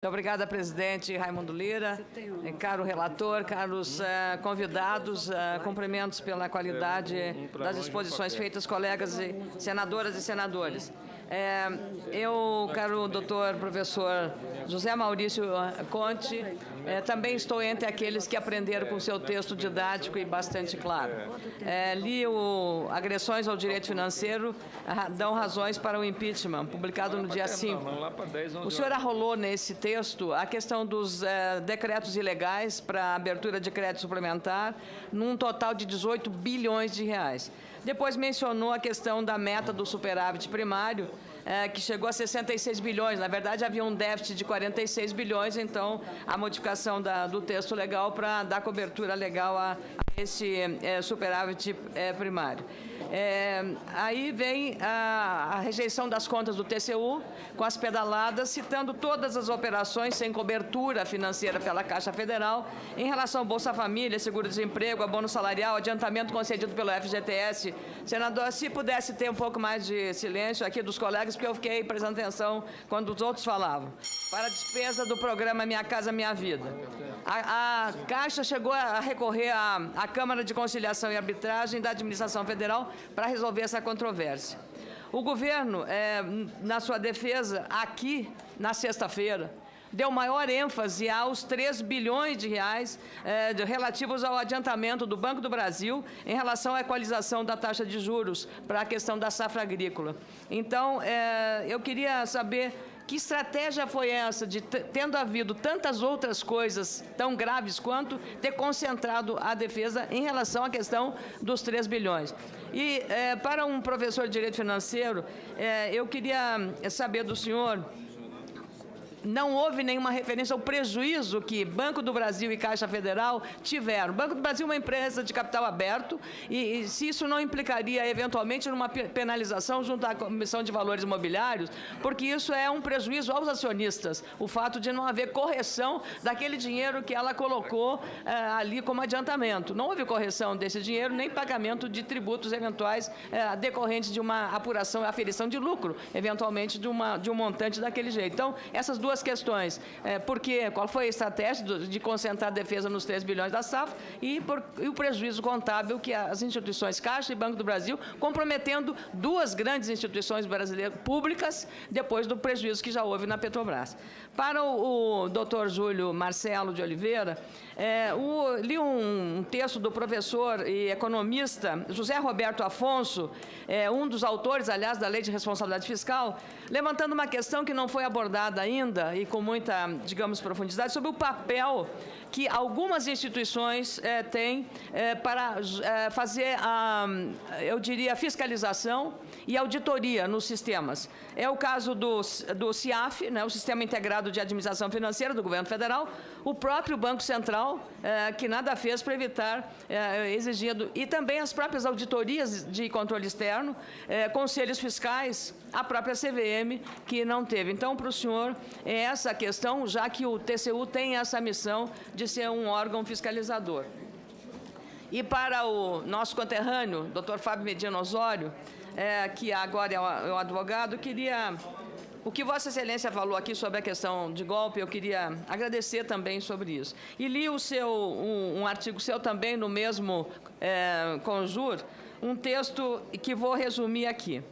Muito obrigada, presidente Raimundo Lira, caro relator, caros convidados, cumprimentos pela qualidade das exposições feitas, colegas e senadoras e senadores. Eu, caro doutor professor José Maurício Conte, também estou entre aqueles que aprenderam com seu texto didático e bastante claro. Li o Agressões ao Direito Financeiro dão razões para o impeachment, publicado no dia 5. O senhor arrolou nesse texto a questão dos decretos ilegais para abertura de crédito suplementar, num total de 18 bilhões de reais. Depois mencionou a questão da meta do superávit primário, que chegou a 66 bilhões. Na verdade, havia um déficit de 46 bilhões, então a modificação do texto legal para dar cobertura legal a esse superávit primário. Aí vem a rejeição das contas do TCU, com as pedaladas, citando todas as operações sem cobertura financeira pela Caixa Federal, em relação ao Bolsa Família, seguro-desemprego, abono salarial, adiantamento concedido pelo FGTS. Senador, se pudesse ter um pouco mais de silêncio aqui dos colegas, porque eu fiquei prestando atenção quando os outros falavam. Para a despesa do programa Minha Casa Minha Vida. A Caixa chegou a recorrer à Câmara de Conciliação e Arbitragem da Administração Federal para resolver essa controvérsia. O governo, na sua defesa, aqui, na sexta-feira, deu maior ênfase aos 3 bilhões de reais relativos ao adiantamento do Banco do Brasil em relação à equalização da taxa de juros para a questão da safra agrícola. Então, eu queria saber que estratégia foi essa de, tendo havido tantas outras coisas tão graves quanto, ter concentrado a defesa em relação à questão dos 3 bilhões. E, para um professor de Direito Financeiro, eu queria saber do senhor, não houve nenhuma referência ao prejuízo que Banco do Brasil e Caixa Federal tiveram. O Banco do Brasil é uma empresa de capital aberto e se isso não implicaria, eventualmente, numa penalização junto à Comissão de Valores Imobiliários, porque isso é um prejuízo aos acionistas, o fato de não haver correção daquele dinheiro que ela colocou ali como adiantamento. Não houve correção desse dinheiro, nem pagamento de tributos eventuais decorrentes de uma apuração, aferição de lucro, eventualmente de um montante daquele jeito. Então, essas duas questões. Qual foi a estratégia de concentrar a defesa nos 3 bilhões da safra e o prejuízo contábil que as instituições Caixa e Banco do Brasil, comprometendo duas grandes instituições brasileiras públicas, depois do prejuízo que já houve na Petrobras. Para o doutor Júlio Marcelo de Oliveira, li um texto do professor e economista José Roberto Afonso, um dos autores, aliás, da Lei de Responsabilidade Fiscal, levantando uma questão que não foi abordada ainda, e com muita, digamos, profundidade, sobre o papel que algumas instituições têm para fazer eu diria, fiscalização e auditoria nos sistemas. É o caso do CIAF, né, o Sistema Integrado de Administração Financeira do Governo Federal, o próprio Banco Central, que nada fez para evitar, exigindo, e também as próprias auditorias de controle externo, conselhos fiscais, a própria CVM, que não teve. Então, para o senhor, essa questão, já que o TCU tem essa missão de ser um órgão fiscalizador. E para o nosso conterrâneo, doutor Fábio Medina Osório, que agora é o advogado, o que Vossa Excelência falou aqui sobre a questão de golpe, eu queria agradecer também sobre isso. E li um artigo seu também no mesmo conjur, um texto que vou resumir aqui.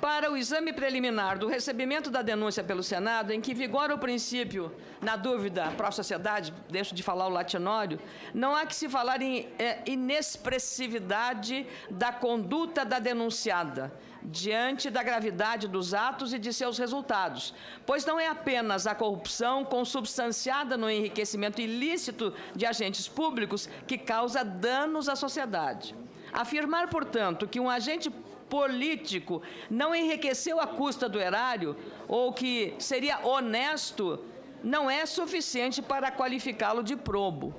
Para o exame preliminar do recebimento da denúncia pelo Senado, em que vigora o princípio, na dúvida, pró-sociedade, deixo de falar o latinório, não há que se falar em inexpressividade da conduta da denunciada, diante da gravidade dos atos e de seus resultados, pois não é apenas a corrupção consubstanciada no enriquecimento ilícito de agentes públicos que causa danos à sociedade. Afirmar, portanto, que um agente político não enriqueceu à custa do erário ou que seria honesto, não é suficiente para qualificá-lo de probo.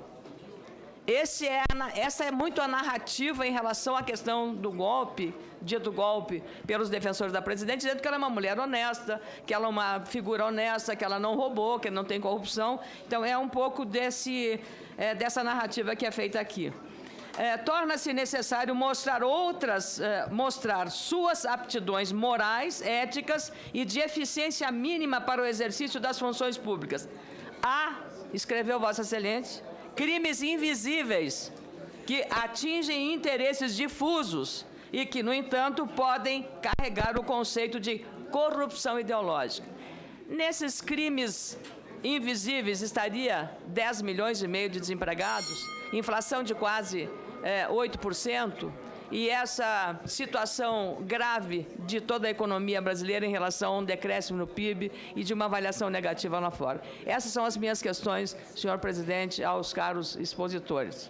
Essa é muito a narrativa em relação à questão do golpe, dito golpe pelos defensores da presidente, dizendo que ela é uma mulher honesta, que ela é uma figura honesta, que ela não roubou, que não tem corrupção. Então, é um pouco dessa narrativa que é feita aqui. torna-se necessário mostrar suas aptidões morais, éticas e de eficiência mínima para o exercício das funções públicas. Escreveu Vossa Excelência, crimes invisíveis que atingem interesses difusos e que, no entanto, podem carregar o conceito de corrupção ideológica. Nesses crimes invisíveis estaria 10 milhões e meio de desempregados, inflação de quase 8%, e essa situação grave de toda a economia brasileira em relação a um decréscimo no PIB e de uma avaliação negativa lá fora. Essas são as minhas questões, senhor presidente, aos caros expositores.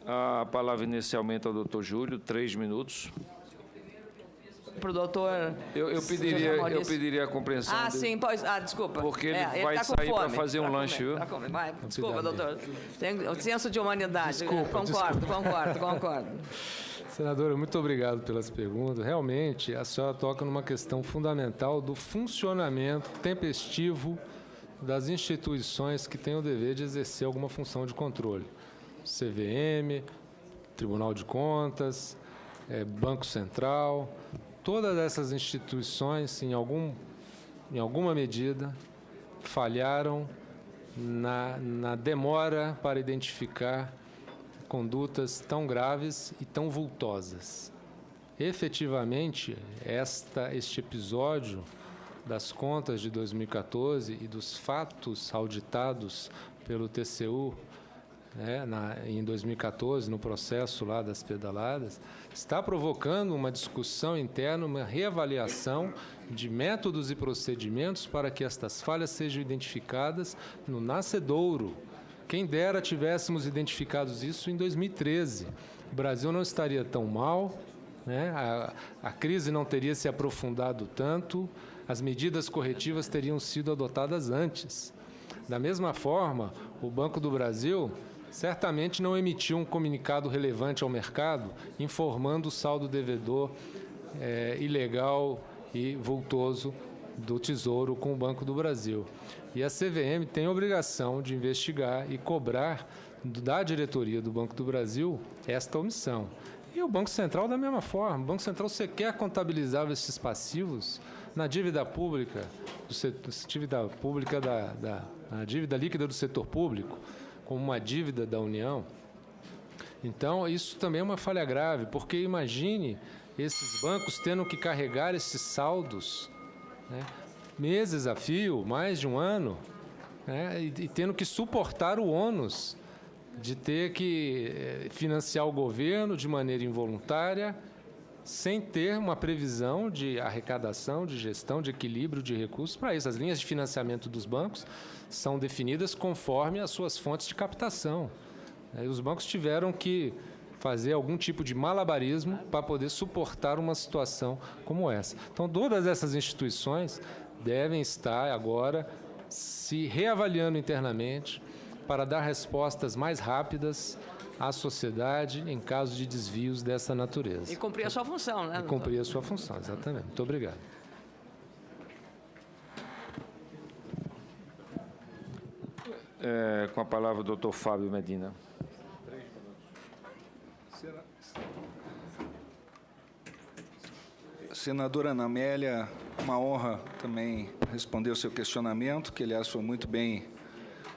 A palavra inicialmente ao doutor Júlio, 3 minutos. Para o doutor... Eu pediria a compreensão. Sim, pois... desculpa. Porque ele vai sair para fazer um lanche, viu? Desculpa, doutor. Tem o senso de humanidade. Concordo. Senadora, muito obrigado pelas perguntas. Realmente, a senhora toca numa questão fundamental do funcionamento tempestivo das instituições que têm o dever de exercer alguma função de controle. CVM, Tribunal de Contas, Banco Central, todas essas instituições, em alguma medida, falharam na demora para identificar condutas tão graves e tão vultosas. Efetivamente, este episódio das contas de 2014 e dos fatos auditados pelo TCU em 2014, no processo lá das pedaladas, está provocando uma discussão interna, uma reavaliação de métodos e procedimentos para que estas falhas sejam identificadas no nascedouro. Quem dera tivéssemos identificados isso em 2013. O Brasil não estaria tão mal, a crise não teria se aprofundado tanto, as medidas corretivas teriam sido adotadas antes. Da mesma forma, o Banco do Brasil certamente não emitiu um comunicado relevante ao mercado informando o saldo devedor ilegal e vultoso do Tesouro com o Banco do Brasil. E a CVM tem a obrigação de investigar e cobrar da diretoria do Banco do Brasil esta omissão. E o Banco Central da mesma forma. O Banco Central sequer contabilizava esses passivos na dívida pública, na dívida líquida do setor público, como uma dívida da União. Então, isso também é uma falha grave, porque imagine esses bancos tendo que carregar esses saldos, meses a fio, mais de um ano, e tendo que suportar o ônus de ter que financiar o governo de maneira involuntária, sem ter uma previsão de arrecadação, de gestão, de equilíbrio de recursos para isso. As linhas de financiamento dos bancos são definidas conforme as suas fontes de captação. E os bancos tiveram que fazer algum tipo de malabarismo para poder suportar uma situação como essa. Então, todas essas instituições devem estar agora se reavaliando internamente para dar respostas mais rápidas à sociedade em caso de desvios dessa natureza. E cumprir a sua função, né? E cumprir a sua função, exatamente. Muito obrigado. Com a palavra o doutor Fábio Medina. Senadora Ana Amélia, uma honra também responder o seu questionamento, que, aliás, foi muito bem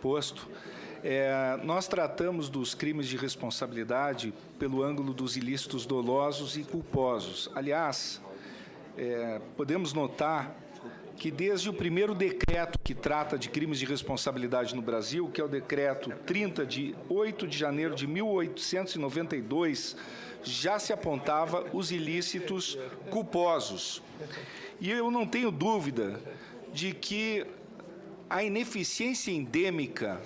posto. Nós tratamos dos crimes de responsabilidade pelo ângulo dos ilícitos dolosos e culposos. Aliás, podemos notar que desde o primeiro decreto que trata de crimes de responsabilidade no Brasil, que é o decreto 30 de 8 de janeiro de 1892, já se apontava os ilícitos culposos. E eu não tenho dúvida de que a ineficiência endêmica,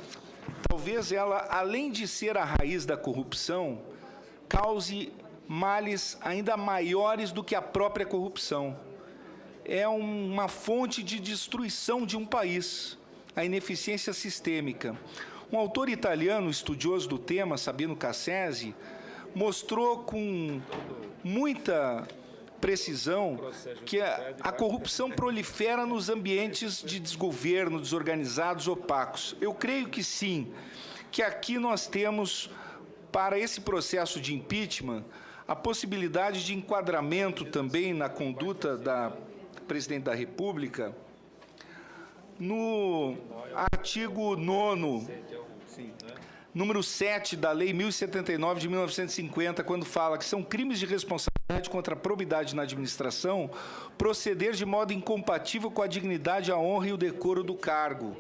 talvez ela, além de ser a raiz da corrupção, cause males ainda maiores do que a própria corrupção. É uma fonte de destruição de um país, a ineficiência sistêmica. Um autor italiano, estudioso do tema, Sabino Cassese, mostrou com muita precisão que a corrupção prolifera nos ambientes de desgoverno, desorganizados, opacos. Eu creio que sim, que aqui nós temos, para esse processo de impeachment, a possibilidade de enquadramento também na conduta da Presidente da República, no artigo 9º, número 7 da Lei 1079 de 1950, quando fala que são crimes de responsabilidade contra a probidade na administração proceder de modo incompatível com a dignidade, a honra e o decoro do cargo.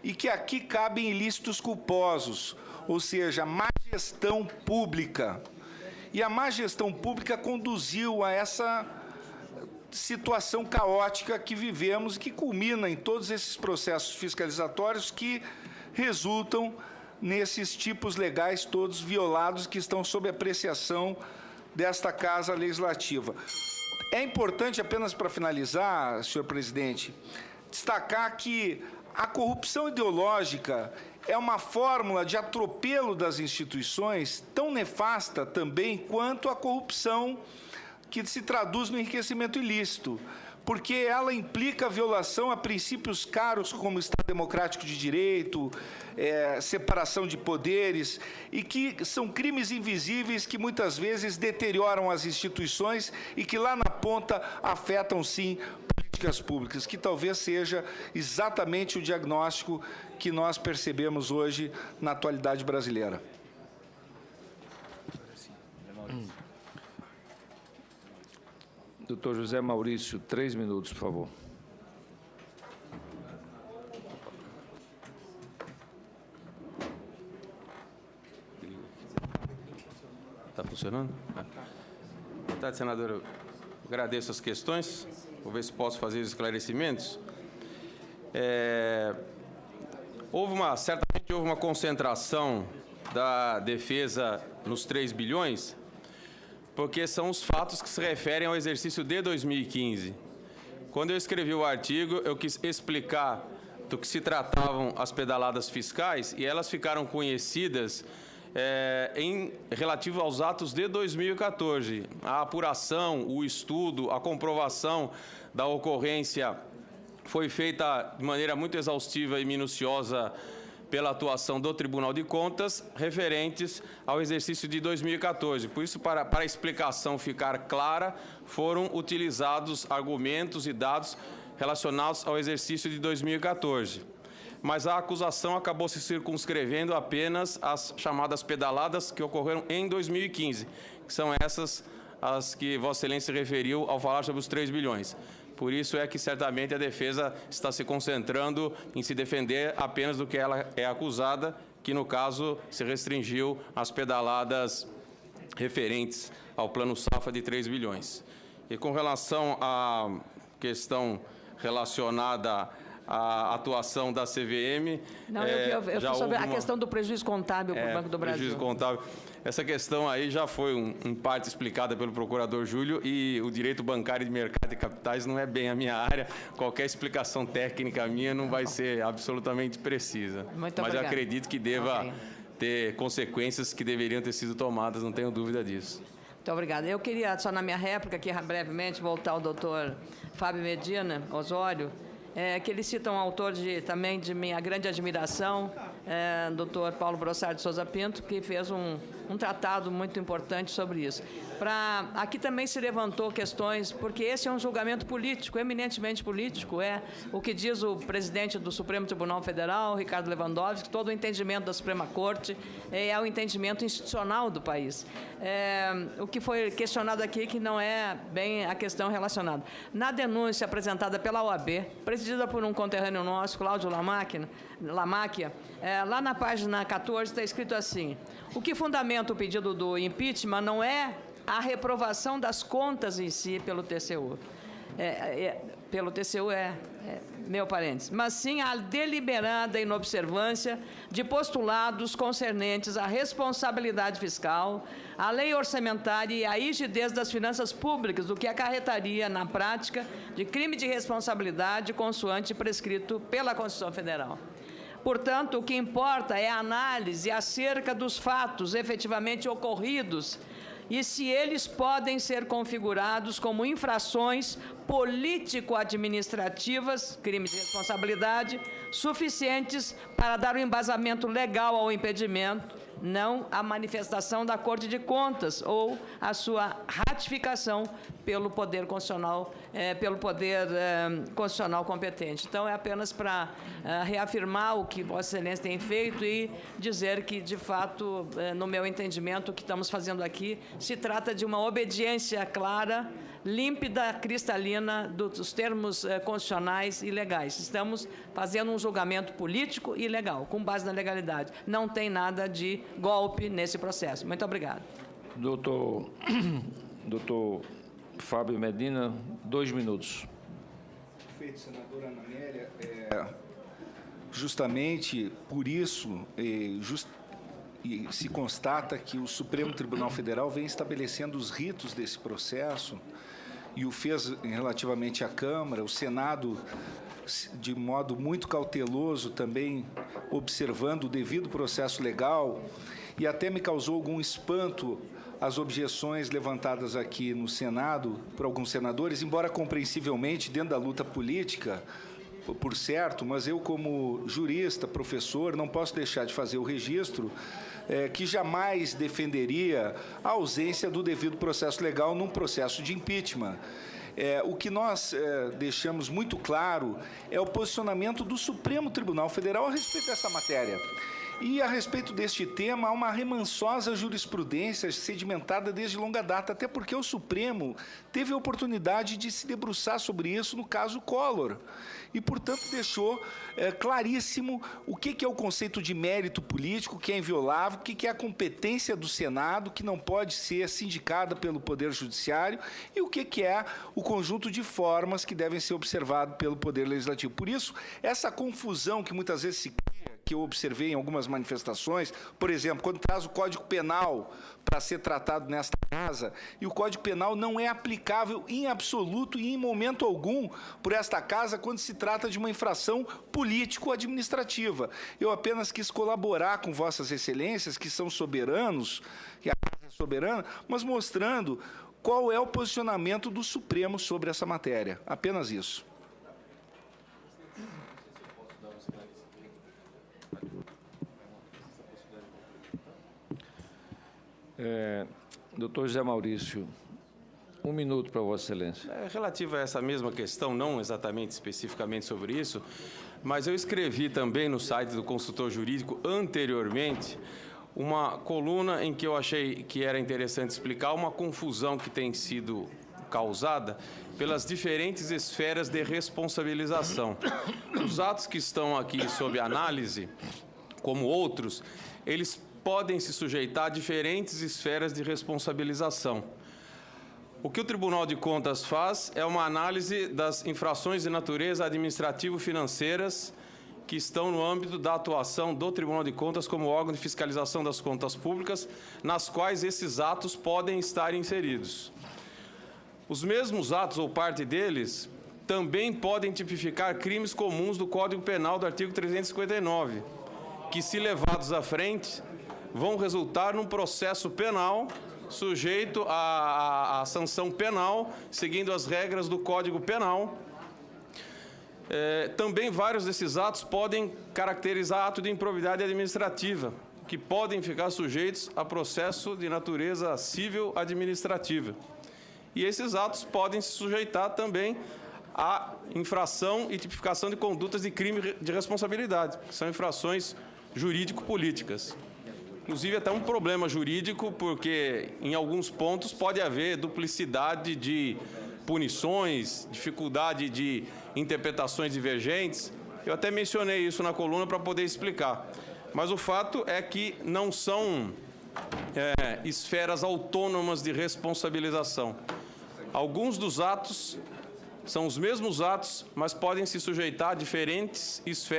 E que aqui cabem ilícitos culposos, ou seja, má gestão pública. E a má gestão pública conduziu a essa situação caótica que vivemos e que culmina em todos esses processos fiscalizatórios que resultam nesses tipos legais todos violados que estão sob apreciação desta Casa Legislativa. É importante, apenas para finalizar, senhor presidente, destacar que a corrupção ideológica é uma fórmula de atropelo das instituições tão nefasta também quanto a corrupção que se traduz no enriquecimento ilícito, porque ela implica a violação a princípios caros como o Estado Democrático de Direito, separação de poderes, e que são crimes invisíveis que muitas vezes deterioram as instituições e que lá na ponta afetam, sim, políticas públicas, que talvez seja exatamente o diagnóstico que nós percebemos hoje na atualidade brasileira. Doutor José Maurício, 3 minutos, por favor. Está funcionando? Boa tarde, senadora. Eu agradeço as questões. Vou ver se posso fazer os esclarecimentos. Certamente houve uma concentração da defesa nos 3 bilhões, porque são os fatos que se referem ao exercício de 2015. Quando eu escrevi o artigo, eu quis explicar do que se tratavam as pedaladas fiscais e elas ficaram conhecidas em relativo aos atos de 2014. A apuração, o estudo, a comprovação da ocorrência foi feita de maneira muito exaustiva e minuciosa pela atuação do Tribunal de Contas, referentes ao exercício de 2014. Por isso, para a explicação ficar clara, foram utilizados argumentos e dados relacionados ao exercício de 2014. Mas a acusação acabou se circunscrevendo apenas às chamadas pedaladas que ocorreram em 2015, que são essas as que Vossa Excelência se referiu ao falar sobre os 3 bilhões. Por isso é que, certamente, a defesa está se concentrando em se defender apenas do que ela é acusada, que, no caso, se restringiu às pedaladas referentes ao Plano Safra de 3 bilhões. E com relação à questão relacionada à atuação da CVM... Não, eu estou sobre a questão do prejuízo contábil para o Banco do Brasil. Prejuízo contábil. Essa questão aí já foi, em parte, explicada pelo procurador Júlio, e o direito bancário de mercado de capitais não é bem a minha área. Qualquer explicação técnica minha não vai ser absolutamente precisa. Muito Mas obrigado. eu acredito que deva ter consequências que deveriam ter sido tomadas, não tenho dúvida disso. Muito obrigada. Eu queria, só na minha réplica, aqui brevemente, voltar ao doutor Fábio Medina Osório, que ele cita um autor também de minha grande admiração, doutor Paulo Brossard de Souza Pinto, que fez um tratado muito importante sobre isso. Aqui também se levantou questões, porque esse é um julgamento político, eminentemente político, o que diz o presidente do Supremo Tribunal Federal, Ricardo Lewandowski, todo o entendimento da Suprema Corte é o entendimento institucional do país. O que foi questionado aqui que não é bem a questão relacionada. Na denúncia apresentada pela OAB, presidida por um conterrâneo nosso, Cláudio Lamáquia, lá na página 14 está escrito assim: o que fundamenta o pedido do impeachment não é a reprovação das contas em si pelo TCU. Pelo TCU meu parênteses, mas sim a deliberada inobservância de postulados concernentes à responsabilidade fiscal, à lei orçamentária e à rigidez das finanças públicas, o que acarretaria, na prática, de crime de responsabilidade consoante prescrito pela Constituição Federal. Portanto, o que importa é a análise acerca dos fatos efetivamente ocorridos e se eles podem ser configurados como infrações político-administrativas, crime de responsabilidade, suficientes para dar um embasamento legal ao impedimento, não a manifestação da Corte de Contas ou a sua ratificação pelo Poder Constitucional, constitucional competente. Então, é apenas para reafirmar o que Vossa Excelência tem feito e dizer que, de fato, no meu entendimento, o que estamos fazendo aqui se trata de uma obediência clara, límpida, cristalina dos termos constitucionais e legais. Estamos fazendo um julgamento político e legal, com base na legalidade. Não tem nada de golpe nesse processo. Muito obrigado. Doutor Fábio Medina, 2 minutos. Perfeito, senadora Ana Amélia. Justamente por isso, e se constata que o Supremo Tribunal Federal vem estabelecendo os ritos desse processo e o fez relativamente à Câmara, o Senado, de modo muito cauteloso, também observando o devido processo legal, e até me causou algum espanto as objeções levantadas aqui no Senado por alguns senadores, embora compreensivelmente dentro da luta política, por certo, mas eu, como jurista, professor, não posso deixar de fazer o registro que jamais defenderia a ausência do devido processo legal num processo de impeachment. O que nós deixamos muito claro é o posicionamento do Supremo Tribunal Federal a respeito dessa matéria. E, a respeito deste tema, há uma remansosa jurisprudência sedimentada desde longa data, até porque o Supremo teve a oportunidade de se debruçar sobre isso no caso Collor. E, portanto, deixou claríssimo o que é o conceito de mérito político, que é inviolável, o que é a competência do Senado, que não pode ser sindicada pelo Poder Judiciário, e o que é o conjunto de formas que devem ser observadas pelo Poder Legislativo. Por isso, essa confusão que muitas vezes se cria, que eu observei em algumas manifestações, por exemplo, quando traz o Código Penal para ser tratado nesta casa, e o Código Penal não é aplicável em absoluto e em momento algum por esta casa quando se trata de uma infração político-administrativa. Eu apenas quis colaborar com Vossas Excelências, que são soberanos, que a casa é soberana, mas mostrando qual é o posicionamento do Supremo sobre essa matéria. Apenas isso. Doutor José Maurício, 1 minuto para Vossa Excelência. Relativo a essa mesma questão, não exatamente especificamente sobre isso, mas eu escrevi também no site do consultor jurídico anteriormente uma coluna em que eu achei que era interessante explicar uma confusão que tem sido causada pelas diferentes esferas de responsabilização. Os atos que estão aqui sob análise, como outros, eles podem se sujeitar a diferentes esferas de responsabilização. O que o Tribunal de Contas faz é uma análise das infrações de natureza administrativo-financeiras que estão no âmbito da atuação do Tribunal de Contas como órgão de fiscalização das contas públicas, nas quais esses atos podem estar inseridos. Os mesmos atos, ou parte deles, também podem tipificar crimes comuns do Código Penal do artigo 359, que, se levados à frente, vão resultar num processo penal sujeito à sanção penal, seguindo as regras do Código Penal. Também vários desses atos podem caracterizar ato de improbidade administrativa, que podem ficar sujeitos a processo de natureza civil administrativa. E esses atos podem se sujeitar também à infração e tipificação de condutas de crime de responsabilidade, que são infrações jurídico-políticas. Inclusive, até um problema jurídico, porque em alguns pontos pode haver duplicidade de punições, dificuldade de interpretações divergentes. Eu até mencionei isso na coluna para poder explicar. Mas o fato é que não são esferas autônomas de responsabilização. Alguns dos atos são os mesmos atos, mas podem se sujeitar a diferentes esferas